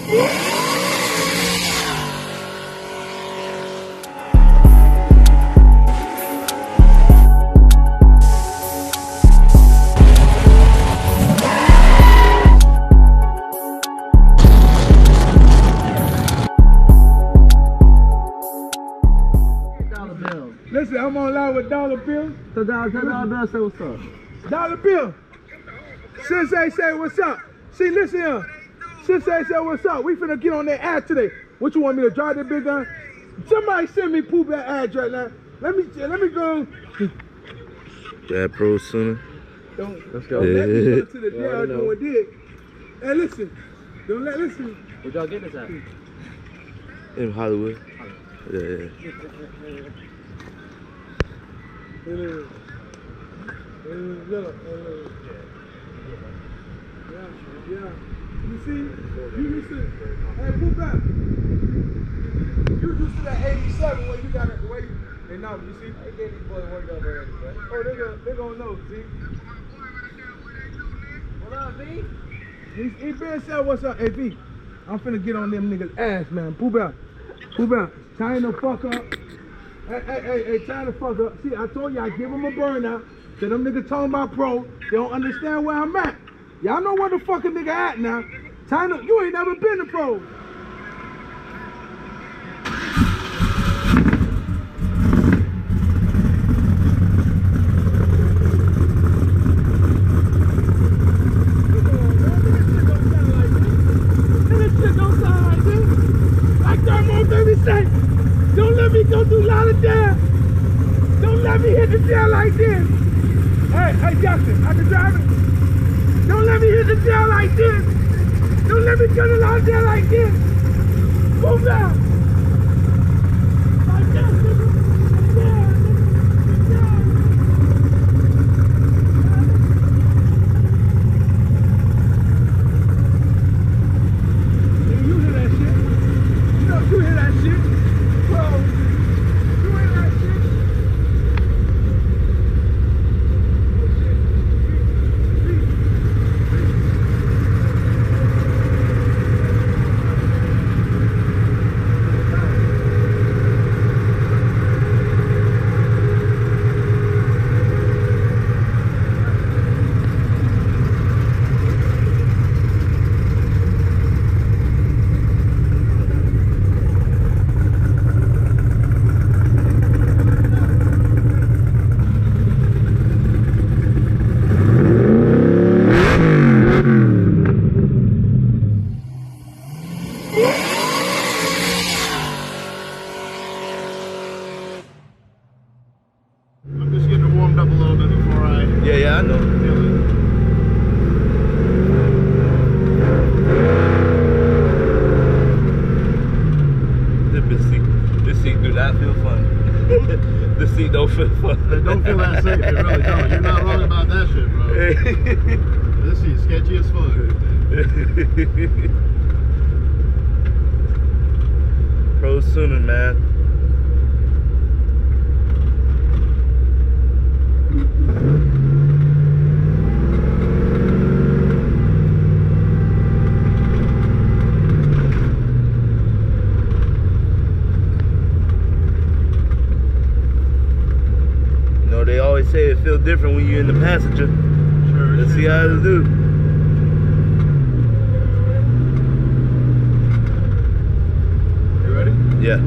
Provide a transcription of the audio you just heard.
Listen, I'm on line with Dollar Bill. So Dollar Bill say what's up. Dollar Bill. Sensei say what's up. See, listen here. Sensei say what's up. We finna get on that ad today. What you want me to drive that big gun? Somebody send me poop that ad right now. Let me go. Yeah, pro sooner. Let's go. Don't let me go to the jail doing dig. Hey, listen. Listen. Where'd y'all get this at? In Hollywood. Yeah. Yeah. You see? You used to. Hey, poop out. You used to that 87 where you got it. Where you? They know. You see? They gave these boys work up already, bro. Oh, they gonna know. See? What up, V? He been said what's up, hey V. I'm finna get on them niggas' ass, man. Poop out. Tying the fuck up. Hey, tying the fuck up. See, I told you I give them a burnout. So them niggas talking about pro. They don't understand where I'm at. Y'all know where the fucking nigga at now. Tying you ain't never been to pro. Don't let me go through Lauderdale. Don't let me hit the jail like this. Hey, Justin, I can drive it. Don't let me hit the jail like this. Don't let me go to Lauderdale like this. Move down. Like that, nigga. You hear that shit? You hear that shit? Bro, you hear that shit? Oh shit. I'm just getting warmed up a little bit before I... Yeah, I know. This seat do not feel fun. This seat don't feel fun. It don't feel that safe, it really don't. You're not wrong about that shit, bro. This seat's sketchy as fuck. Pro sooner, man. You know, they always say it feels different when you're in the passenger. Sure. Let's see how it'll do. You ready? Yeah.